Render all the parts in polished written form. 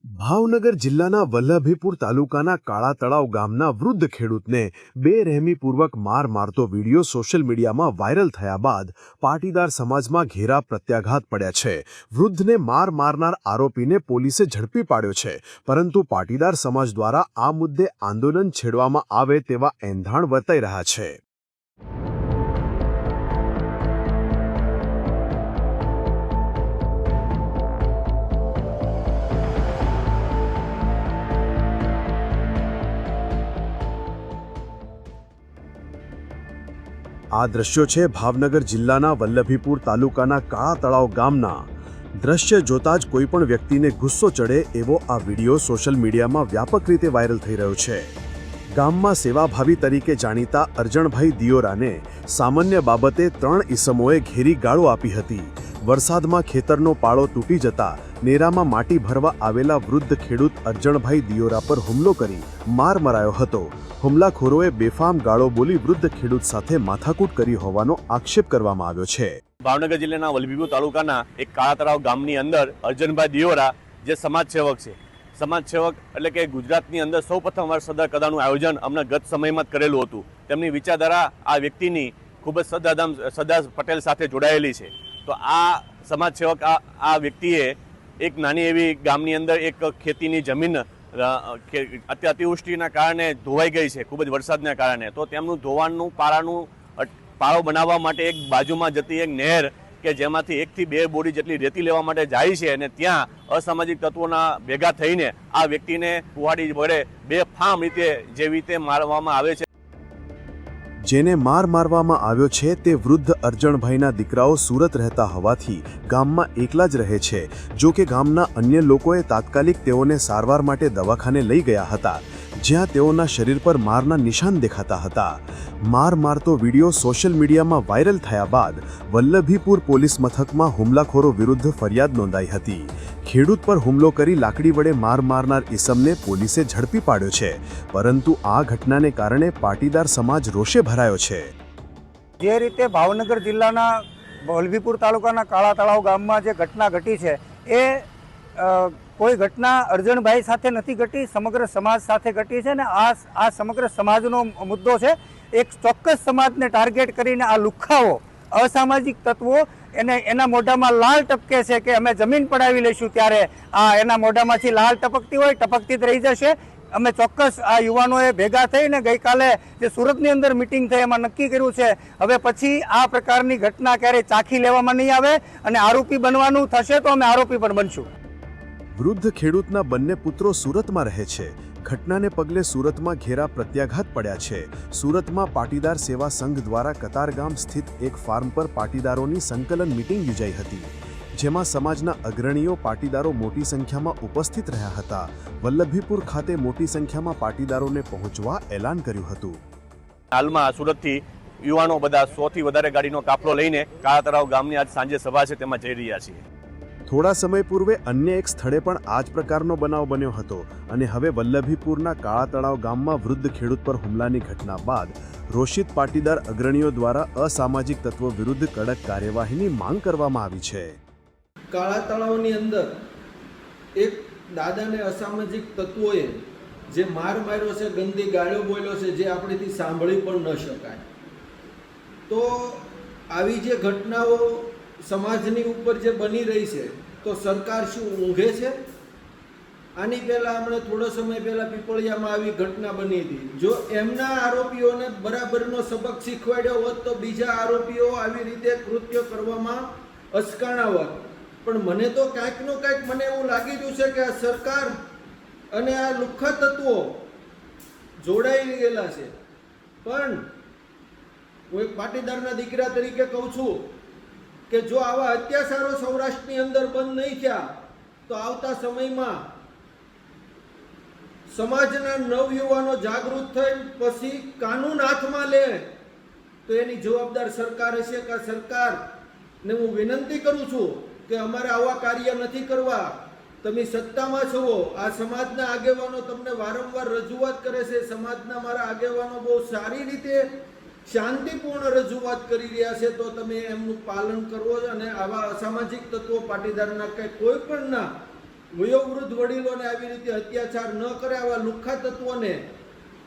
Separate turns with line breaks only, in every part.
ભાવનગર જિલ્લાના વલ્લભીપુર તાલુકાના કાળા તળાવ ગામના વૃદ્ધ ખેડૂતને બેરહેમીપૂર્વક માર મારતો વિડીયો સોશિયલ મીડિયામાં વાયરલ થયા બાદ પાટીદાર સમાજમાં ઘેરા પ્રત્યાઘાત પડ્યા છે। વૃદ્ધને માર મારનાર આરોપીને પોલીસે ઝડપી પાડ્યો છે, પરંતુ પાટીદાર સમાજ દ્વારા આ મુદ્દે આંદોલન છેડવામાં આવે તેવા એંધાણ વર્તાઈ રહ્યા છે। આ દ્રશ્યો છે ભાવનગર જિલ્લાના વલ્લભીપુર તાલુકાના કાળા તળાવ ગામના। દ્રશ્ય જોતા જ કોઈ પણ વ્યક્તિને ગુસ્સો ચડે એવો આ વિડીયો સોશિયલ મીડિયામાં વ્યાપક રીતે વાયરલ થઈ રહ્યો છે। ગામમાં સેવાભાવી તરીકે જાણીતા અરજણભાઈ દિયોરાને સામાન્ય બાબતે 3 ઈસમોએ ઘેરી ગાળો આપી હતી। વરસાદમાં ખેતરનો પાળો તૂટી જતા નેરામાં માટી ભરવા આવેલા વૃદ્ધ ખેડૂત અરજણભાઈ દિયોરા પર હુમલો કરી માર મરાયો હતો। હુમલાખોરોએ બેફામ ગાળો બોલી વૃદ્ધ ખેડૂત સાથે માથાકૂટ કરી હોવાનો આક્ષેપ કરવામાં આવ્યો છે।
ભાવનગર જિલ્લાના વલ્લભીપુર તાલુકાના એક કાળા તળાવ ગામની અંદર અરજણભાઈ દિયોરા જે સમાજસેવક છે, સમાજસેવક એટલે કે ગુજરાતની અંદર સૌપ્રથમવાર સરદાર કદાનું આયોજન અમને ગત સમયમાં જ કરેલું હતું। તેમની વિચારધારા આ વ્યક્તિની ખૂબ જ સરદાર પટેલ સાથે જોડાયેલી છે। તો આ સમાજસેવક આ વ્યક્તિએ એક નાની એવી ગામની અંદર એક ખેતીની જમીન અતિવૃષ્ટિના કારણે ધોવાઈ ગઈ છે, ખૂબ જ વરસાદના કારણે। તો તેમનું ધોવાણનું પાળો બનાવવા માટે એક બાજુમાં જતી એક નહેર કે જેમાંથી 1 થી 2 બોરી જેટલી રેતી લેવા માટે જાય છે, અને ત્યાં અસામાજિક તત્વોના ભેગા થઈને આ વ્યક્તિને કુહાડી વડે બેફામ રીતે જેવી રીતે મારવામાં આવે છે।
જેને માર મારવામાં આવ્યો છે તે વૃદ્ધ અરજણભાઈના દીકરાઓ સુરત રહેતા હોવાથી ગામમાં એકલા જ રહે છે। જો કે ગામના અન્ય લોકોએ તાત્કાલિક તેઓને સારવાર માટે દવાખાને લઈ ગયા હતા, જ્યાં તેઓના શરીર પર મારના નિશાન દેખાતા હતા। માર મારતો વિડીયો સોશિયલ મીડિયામાં વાયરલ થયા બાદ વલ્લભીપુર પોલીસ મથકમાં હુમલાખોરો વિરુદ્ધ ફરિયાદ નોંધાઈ હતી। ખેડૂત પર હુમલો કરી લાકડી વડે માર મારનાર ઈસમને પોલીસે ઝડપી પાડ્યો છે, પરંતુ આ ઘટનાને કારણે પાટીદાર સમાજ રોષે ભરાયો છે।
જે રીતે ભાવનગર જિલ્લાના વલ્લભીપુર તાલુકાના કાળા તળાવ ગામમાં જે ઘટના ઘટી છે એ કોઈ ઘટના અરજણભાઈ સાથે નથી ઘટી, સમગ્ર સમાજ સાથે ઘટી છે, ને આ સમગ્ર સમાજનો મુદ્દો છે। એક ચોક્કસ સમાજને ટાર્ગેટ કરીને આ લુખ્ખાઓ, અસામાજિક તત્વો એના મોઢામાં લાલ ટપકે છે કે અમે જમીન પડાવી લઈશું, ત્યારે આ એના મોઢામાંથી લાલ ટપકતી હોય, ટપકતી જ રહી જશે। અમે ચોક્કસ આ યુવાનોએ ભેગા થઈને ગઈકાલે જે સુરતની અંદર મિટિંગ થઈ એમાં નક્કી કર્યું છે હવે પછી આ પ્રકારની ઘટના ક્યારેય ચાખી લેવામાં નહીં આવે, અને આરોપી બનવાનું થશે તો અમે આરોપી પણ બનશું।
વૃદ્ધ ખેડૂતના બંને પુત્રો સુરતમાં રહે છે। ઘટનાને પગલે સુરતમાં ઘેરા પ્રત્યાઘાત પડ્યા છે। સુરતમાં પાટીદાર સેવા સંઘ દ્વારા કતારગામ સ્થિત એક ફાર્મ પર પાટીદારોની સંકલન મીટિંગ યોજાઈ હતી, જેમાં સમાજના અગ્રણીઓ પાટીદારો મોટી સંખ્યામાં ઉપસ્થિત રહ્યા હતા। વલ્લભીપુર ખાતે મોટી સંખ્યામાં પાટીદારોને પહોંચવા એલાન કર્યું હતું।
હાલમાં સુરતથી યુવાનો બધા 100 થી વધારે ગાડીનો કાફલો લઈને કાળા તળાવ ગામની આજ સાંજે સભા છે તેમાં જઈ રહ્યા છીએ।
થોડા સમય પૂર્વે અન્ય એક સ્થળે પણ આ જ પ્રકારનો બનાવ બન્યો હતો, અને હવે વલ્લભીપુરના કાળા તળાવ ગામમાં વૃદ્ધ ખેડૂત પર હુમલાની ઘટના બાદ રોષિત પાટીદાર અગ્રણીઓ દ્વારા અસામાજિક તત્વો વિરુદ્ધ કડક કાર્યવાહીની માંગ કરવામાં આવી છે।
કાળા તળાવની અંદર એક દાદાને અસામાજિક તત્વોએ જે માર માર્યો છે, ગંદી ગાળો બોલ્યો છે, જે આપણેથી સાંભળી પણ ન શકાય। તો આવી જે ઘટનાઓ સમાજની ઉપર જે બની રહી છે, તો સરકાર શું ઊંઘે છે? આની પહેલાં હમણાં થોડો સમય પહેલાં પીપળિયામાં આવી ઘટના બની હતી। જો એમના આરોપીઓને બરાબરનો સબક શીખવાડ્યો હોત તો બીજા આરોપીઓ આવી રીતે કૃત્ય કરવામાં અચકાણા હોત। પણ મને તો કાંઈકનો કાંઈક મને એવું લાગી રહ્યું છે કે આ સરકાર અને આ લુખ્ખા તત્વો જોડાઈ ગયેલા છે। પણ હું એક પાટીદારના દીકરા તરીકે કહું છું કે જો આવા અત્યાચારો સૌરાષ્ટ્રની અંદર બંધ નહીં થયા તો આવતા સમયમાં સમાજના નવયુવાનો જાગૃત થઈ પછી કાનૂન હાથમાં લે તો એની જવાબદાર સરકાર હશે। કે સરકારને હું વિનંતી કરું છું કે અમારે આવા કાર્ય નથી કરવા। તમે સત્તામાં છો, આ સમાજના આગેવાનો તમને વારંવાર રજૂઆત કરે છે, સમાજના મારા આગેવાનો બહુ સારી રીતે શાંતિપૂર્ણ રજૂઆત કરી રહ્યા છે, તો તમે એમનું પાલન કરો અને આવા અસામાજિક તત્વો પાટીદારના કે કોઈ પણના વયોવૃદ્ધ વડીલોને આવી રીતે અત્યાચાર ન કરે, આવા લુખ્ખા તત્વોને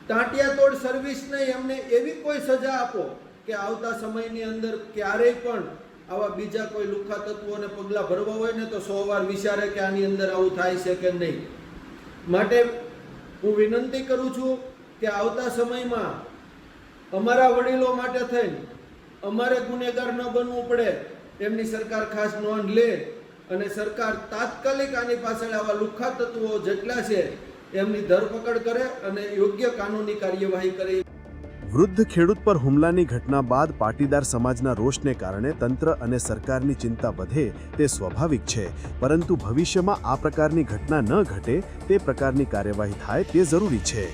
ટાંટિયાતોડ સર્વિસ નહીં, એમને એવી કોઈ સજા આપો કે આવતા સમયની અંદર ક્યારેય પણ આવા બીજા કોઈ લુખ્ખા તત્વોને પગલાં ભરવા હોય ને તો 100 વાર વિચારે કે આની અંદર આવું થાય છે કે નહીં. માટે હું વિનંતી કરું છું કે આવતા સમયમાં અમારા વડીલો માટે થઈને અમારે ગુનેગાર ન બનવું પડે એમની સરકાર ખાસ નોંધ લે અને સરકાર તાત્કાલિક આની પાછળ આવા લુખ્ખા તત્વો જેટલા છે એમની ધરપકડ કરે અને યોગ્ય કાનૂની કાર્યવાહી કરે.
વૃદ્ધ ખેડૂત પર હુમલાની ઘટના બાદ પાટીદાર સમાજના રોષને કારણે તંત્ર અને સરકારની ચિંતા વધે તે સ્વાભાવિક છે, પરંતુ ભવિષ્યમાં આ પ્રકારની ઘટના ન ઘટે તે પ્રકારની કાર્યવાહી થાય તે જરૂરી છે.